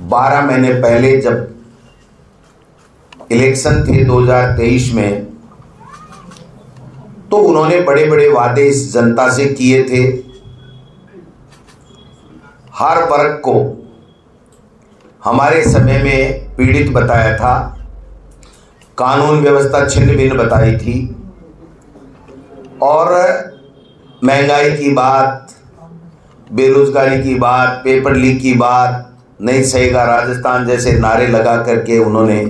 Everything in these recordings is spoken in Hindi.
12 महीने पहले जब इलेक्शन थे 2023 में, तो उन्होंने बड़े बड़े वादे इस जनता से किए थे। हर वर्ग को हमारे समय में पीड़ित बताया था, कानून व्यवस्था छिन्न भिन्न बताई थी, और महंगाई की बात, बेरोजगारी की बात, पेपर लीक की बात, नहीं सहेगा राजस्थान जैसे नारे लगा करके उन्होंने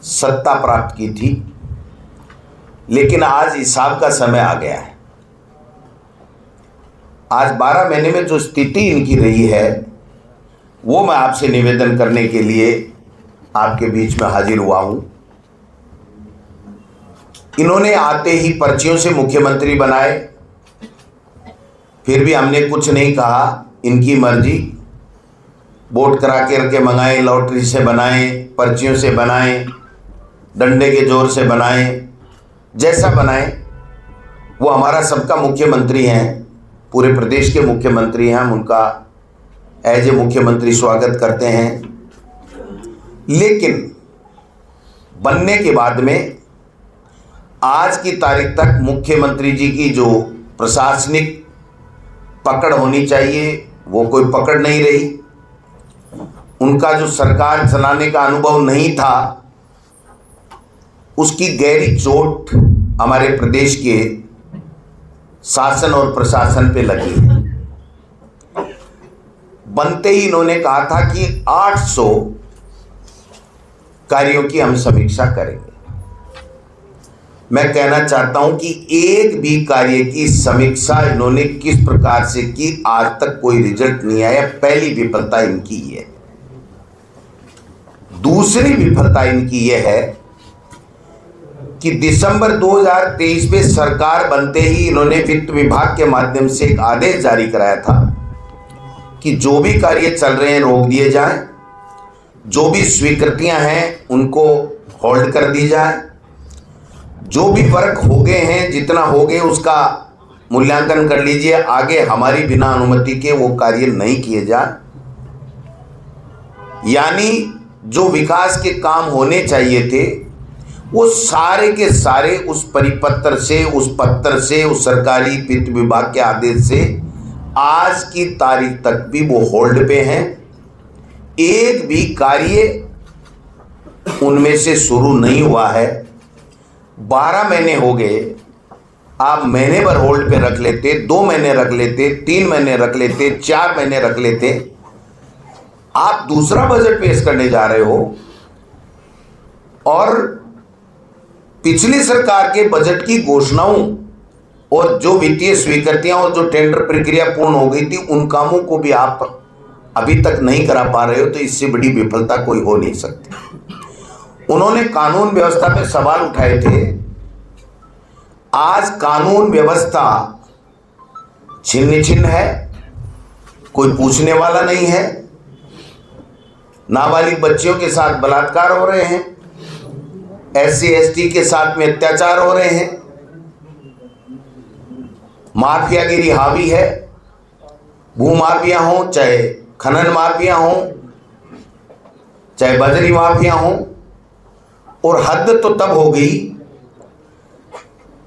सत्ता प्राप्त की थी। लेकिन आज हिसाब का समय आ गया है। आज 12 महीने में जो स्थिति इनकी रही है, वो मैं आपसे निवेदन करने के लिए आपके बीच में हाजिर हुआ हूं। इन्होंने आते ही पर्चियों से मुख्यमंत्री बनाए, फिर भी हमने कुछ नहीं कहा, इनकी मर्जी। वोट करा करके मंगाए, लॉटरी से बनाए, पर्चियों से बनाए, डंडे के जोर से बनाए, जैसा बनाए। वो हमारा सबका मुख्यमंत्री हैं, पूरे प्रदेश के मुख्यमंत्री हैं। हम उनका एज ए मुख्यमंत्री स्वागत करते हैं। लेकिन बनने के बाद में आज की तारीख तक मुख्यमंत्री जी की जो प्रशासनिक पकड़ होनी चाहिए, वो कोई पकड़ नहीं रही। उनका जो सरकार चलाने का अनुभव नहीं था, उसकी गहरी चोट हमारे प्रदेश के शासन और प्रशासन पे लगी है। बनते ही इन्होंने कहा था कि 800 कार्यों की हम समीक्षा करेंगे। मैं कहना चाहता हूं कि एक भी कार्य की समीक्षा इन्होंने किस प्रकार से की, आज तक कोई रिजल्ट नहीं आया। पहली विफलता इनकी है। दूसरी विफलता इनकी यह है कि दिसंबर 2023 में सरकार बनते ही इन्होंने वित्त विभाग के माध्यम से एक आदेश जारी कराया था कि जो भी कार्य चल रहे हैं रोक दिए जाएं, जो भी स्वीकृतियां हैं उनको होल्ड कर दी जाए, जो भी वर्क हो गए हैं, जितना हो गए उसका मूल्यांकन कर लीजिए, आगे हमारी बिना अनुमति के वो कार्य नहीं किए जाए। यानी जो विकास के काम होने चाहिए थे, वो सारे के सारे उस परिपत्र से, उस पत्र से, उस सरकारी वित्त विभाग के आदेश से आज की तारीख तक भी वो होल्ड पे हैं। एक भी कार्य उनमें से शुरू नहीं हुआ है। 12 महीने हो गए। आप महीने भर होल्ड पे रख लेते, 2 महीने रख लेते, 3 महीने रख लेते, 4 महीने रख लेते। आप दूसरा बजट पेश करने जा रहे हो और पिछली सरकार के बजट की घोषणाओं और जो वित्तीय स्वीकृतियां और जो टेंडर प्रक्रिया पूर्ण हो गई थी, उन कामों को भी आप अभी तक नहीं करा पा रहे हो, तो इससे बड़ी विफलता कोई हो नहीं सकती। उन्होंने कानून व्यवस्था पे सवाल उठाए थे। आज कानून व्यवस्था छिन्न छिन्न है, कोई पूछने वाला नहीं है। नाबालिग बच्चियों के साथ बलात्कार हो रहे हैं, SC ST के साथ में अत्याचार हो रहे हैं, माफियागिरी हावी है। भूमाफिया हो, चाहे खनन माफिया हो, चाहे बजरी माफिया हो। और हद तो तब हो गई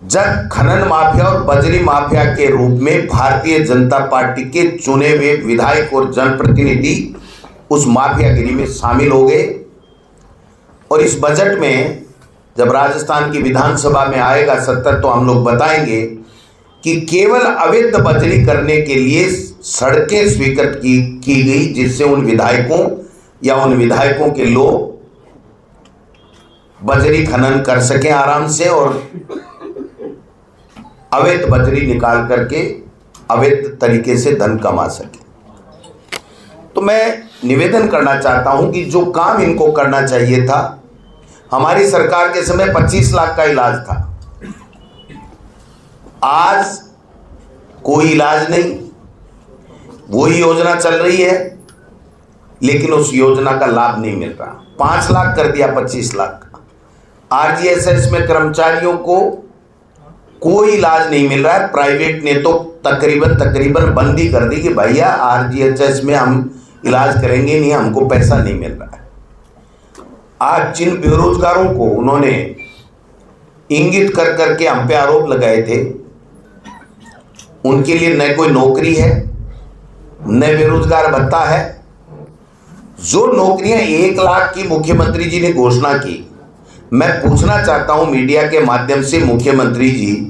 जब खनन माफिया और बजरी माफिया के रूप में भारतीय जनता पार्टी के चुने हुए विधायक और जनप्रतिनिधि उस माफियागिरी में शामिल हो गए। और इस बजट में जब राजस्थान की विधानसभा में आएगा 70, तो हम लोग बताएंगे कि केवल अवैध बजरी करने के लिए सड़कें स्वीकृत की गई, जिससे उन विधायकों या उन विधायकों के लोग बजरी खनन कर सके आराम से और अवैध बजरी निकाल करके अवैध तरीके से धन कमा सके। तो मैं निवेदन करना चाहता हूं कि जो काम इनको करना चाहिए था, हमारी सरकार के समय 25 लाख का इलाज था, आज कोई इलाज नहीं। वही योजना चल रही है, लेकिन उस योजना का लाभ नहीं मिल रहा। 5 लाख कर दिया 25 लाख का। RGSS में कर्मचारियों को कोई इलाज नहीं मिल रहा है। प्राइवेट ने तो तकरीबन बंदी कर दी कि भैया RGSS में हम इलाज करेंगे नहीं, हमको पैसा नहीं मिल रहा है। आज जिन बेरोजगारों को उन्होंने इंगित कर करके हम पे आरोप लगाए थे, उनके लिए न कोई नौकरी है, न बेरोजगार भत्ता है। जो नौकरियां 1 लाख की मुख्यमंत्री जी ने घोषणा की, मैं पूछना चाहता हूं मीडिया के माध्यम से, मुख्यमंत्री जी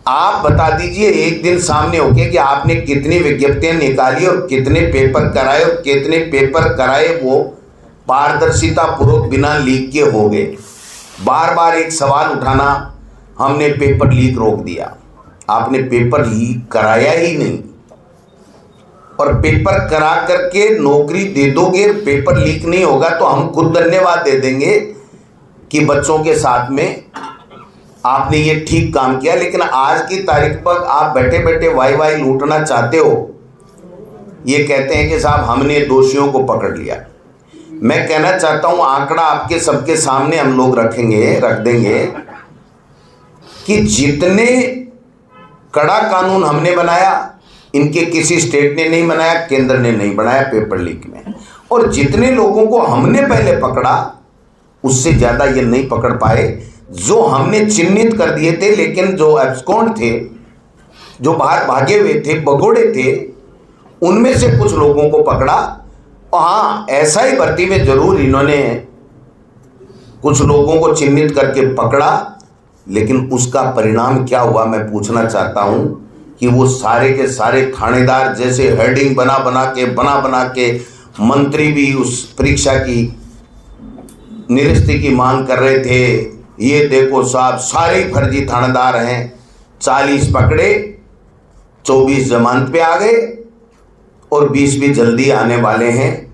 आप बता दीजिए एक दिन सामने होके कि आपने कितनी विज्ञप्तियां निकाली और कितने पेपर कराए, और कितने पेपर कराए वो पारदर्शिता पूर्वक बिना लीक के हो गए। बार बार एक सवाल उठाना, हमने पेपर लीक रोक दिया। आपने पेपर लीक कराया ही नहीं, और पेपर करा करके नौकरी दे दोगे, पेपर लीक नहीं होगा तो हम खुद धन्यवाद दे देंगे कि बच्चों के साथ में आपने ये ठीक काम किया। लेकिन आज की तारीख पर आप बैठे बैठे वाई वाई लूटना चाहते हो। ये कहते हैं कि साहब हमने दोषियों को पकड़ लिया। मैं कहना चाहता हूं, आंकड़ा आपके सबके सामने हम लोग रख देंगे कि जितने कड़ा कानून हमने बनाया, इनके किसी स्टेट ने नहीं बनाया, केंद्र ने नहीं बनाया पेपर लीक में। और जितने लोगों को हमने पहले पकड़ा, उससे ज्यादा ये नहीं पकड़ पाए। जो हमने चिन्हित कर दिए थे, लेकिन जो एब्सकॉन्ड थे, जो बाहर भागे हुए थे, भगोड़े थे, उनमें से कुछ लोगों को पकड़ा। और हाँ, ऐसा ही भर्ती में जरूर इन्होंने कुछ लोगों को चिन्हित करके पकड़ा, लेकिन उसका परिणाम क्या हुआ मैं पूछना चाहता हूं कि वो सारे के सारे थानेदार जैसे हेडिंग बना बना के मंत्री भी उस परीक्षा की निरस्ती की मांग कर रहे थे। ये देखो साहब, सारे फर्जी थानेदार हैं। 40 पकड़े, 24 जमानत पे आ गए और 20 भी जल्दी आने वाले हैं।